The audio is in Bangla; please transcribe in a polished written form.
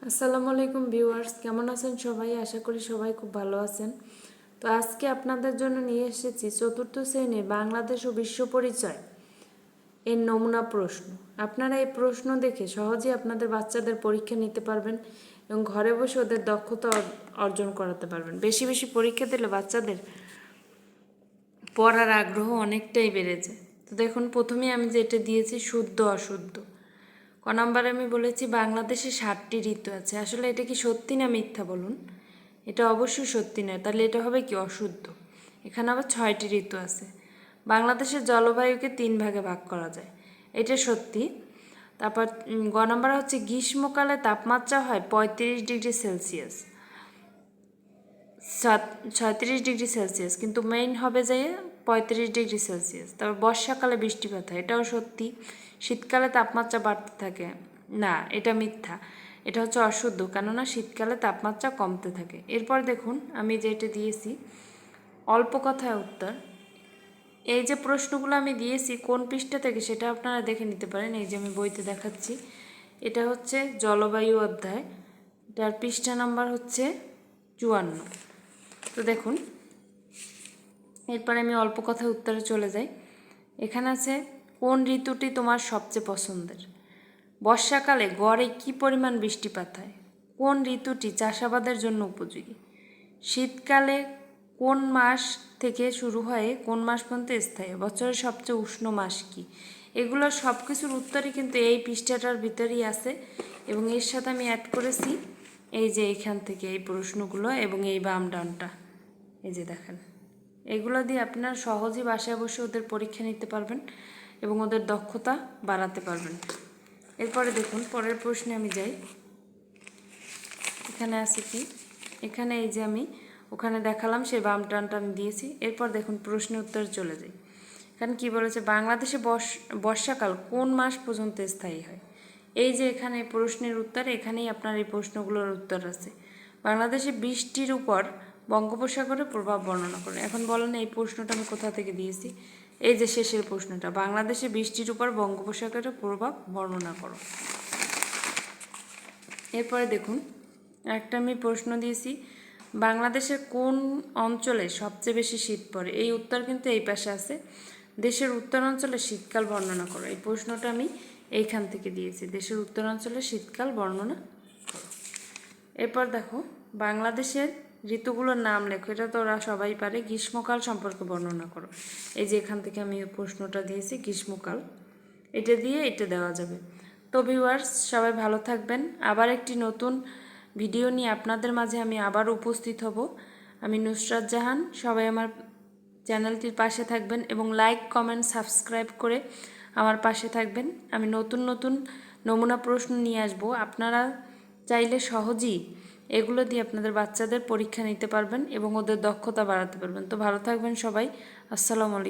আসসালামু আলাইকুম ভিউয়ার্স, কেমন আছেন সবাই? আশা করি সবাই খুব ভালো আছেন। তো আজকে আপনাদের জন্য নিয়ে এসেছি চতুর্থ শ্রেণীর বাংলাদেশ ও বিশ্ব পরিচয় এর নমুনা প্রশ্ন। আপনারা এই প্রশ্ন দেখে সহজেই আপনাদের বাচ্চাদের পরীক্ষা নিতে পারবেন এবং ঘরে বসে ওদের দক্ষতা অর্জন করাতে পারবেন। বেশি বেশি পরীক্ষা দিলে বাচ্চাদের পড়ার আগ্রহ অনেকটাই বেড়েছে। তো দেখুন, প্রথমেই আমি যেটা দিয়েছি শুদ্ধ অশুদ্ধ। নাম্বারে আমি বলেছি বাংলাদেশে 60টি ঋতু আছে। আসলে এটা কি সত্যি না মিথ্যা বলুন? এটা অবশ্যই সত্যি নয়, তাহলে এটা হবে কি অশুদ্ধ। এখানে আবার 6টি ঋতু আছে। বাংলাদেশের জলবায়ুকে 3 ভাগে ভাগ করা যায়, এটা সত্যি। তারপর নাম্বার হচ্ছে গ্রীষ্মকালে তাপমাত্রা হয় 35 ডিগ্রি সেলসিয়াস, 36 ডিগ্রি সেলসিয়াস, কিন্তু মেইন হবে যে 35 ডিগ্রি সেলসিয়াস। তারপর বর্ষাকালে বৃষ্টিপাত হয়, এটাও সত্যি। শীতকালে তাপমাত্রা বাড়তে থাকে, না এটা মিথ্যা, এটা হচ্ছে অশুদ্ধ, কেননা শীতকালে তাপমাত্রা কমতে থাকে। এরপর দেখুন আমি যেটা দিয়েছি অল্প কথায় উত্তর। এই যে প্রশ্নগুলো আমি দিয়েছি কোন পৃষ্ঠা থেকে সেটা আপনারা দেখে নিতে পারেন। এই যে আমি বইতে দেখাচ্ছি, এটা হচ্ছে জলবায়ু অধ্যায়, এটার পৃষ্ঠা নাম্বার হচ্ছে 54। তো দেখুন, এরপরে আমি অল্প কথায় উত্তরে চলে যাই। এখানে আছে কোন ঋতুটি তোমার সবচেয়ে পছন্দের? বর্ষাকালে গড়ে কী পরিমাণ বৃষ্টিপাত হয়? কোন ঋতুটি চাষাবাদের জন্য উপযোগী? শীতকালে কোন মাস থেকে শুরু হয়ে কোন মাস পর্যন্ত স্থায়ী? বছরের সবচেয়ে উষ্ণ মাস কি? এগুলো সব কিছুর উত্তরই কিন্তু এই পৃষ্ঠাটার ভিতরেই আছে, এবং এর সাথে আমি অ্যাড করেছি এই যে এইখান থেকে এই প্রশ্নগুলো এবং এই বাম ডানটা, এই যে দেখেন, এগুলো দিয়ে আপনারা সহজেই বাসায় বসে ওদের পরীক্ষা নিতে পারবেন এবং ওদের দক্ষতা বাড়াতে পারবেন। এরপরে দেখুন পরের প্রশ্নে আমি যাই। এখানে আছে কি, এখানে এই যে আমি ওখানে দেখালাম সেই বাম টানটা আমি দিয়েছি। এরপর দেখুন প্রশ্নের উত্তরে চলে যাই। এখানে কি বলেছে, বাংলাদেশে বর্ষাকাল কোন মাস পর্যন্ত স্থায়ী হয়? এই যে এখানে প্রশ্নের উত্তর, এখানেই আপনার এই প্রশ্নগুলোর উত্তর আছে। বাংলাদেশে বৃষ্টির উপর বঙ্গোপসাগরের প্রভাব বর্ণনা করে। এখন বলেন এই প্রশ্নটা আমি কোথা থেকে দিয়েছি? এই যে শেষের প্রশ্নটা, বাংলাদেশে বৃষ্টির উপর বঙ্গোপসাগরের প্রভাব বর্ণনা করো। এরপরে দেখুন একটা আমি প্রশ্ন দিয়েছি, বাংলাদেশের কোন অঞ্চলে সবচেয়ে বেশি শীত পড়ে? এই উত্তর কিন্তু এই পাশে আছে, দেশের উত্তরাঞ্চলে শীতকাল বর্ণনা করো। এই প্রশ্নটা আমি এইখান থেকে দিয়েছি, দেশের উত্তরাঞ্চলে শীতকাল বর্ণনা করো। এরপর দেখো বাংলাদেশের ঋতুগুলোর নাম লেখো, এটা তো ওরা সবাই পারে। গ্রীষ্মকাল সম্পর্কে বর্ণনা করো। এই যে এখান থেকে আমি প্রশ্নটা দিয়েছি গ্রীষ্মকাল, এটা দিয়ে এটা দেওয়া যাবে। তো ভিউয়ার্স সবাই ভালো থাকবেন, আবার একটি নতুন ভিডিও নিয়ে আপনাদের মাঝে আমি আবার উপস্থিত হব। আমি নুসরাত জাহান, সবাই আমার চ্যানেলটির পাশে থাকবেন এবং লাইক কমেন্ট সাবস্ক্রাইব করে আমার পাশে থাকবেন। আমি নতুন নতুন নমুনা প্রশ্ন নিয়ে আসব, আপনারা চাইলে সহজেই এগুলো দিয়ে আপনাদের বাচ্চাদের পরীক্ষা নিতে পারবেন এবং ওদের দক্ষতা বাড়াতে পারবেন। তো ভালো থাকবেন সবাই, আসসালামু আলাইকুম।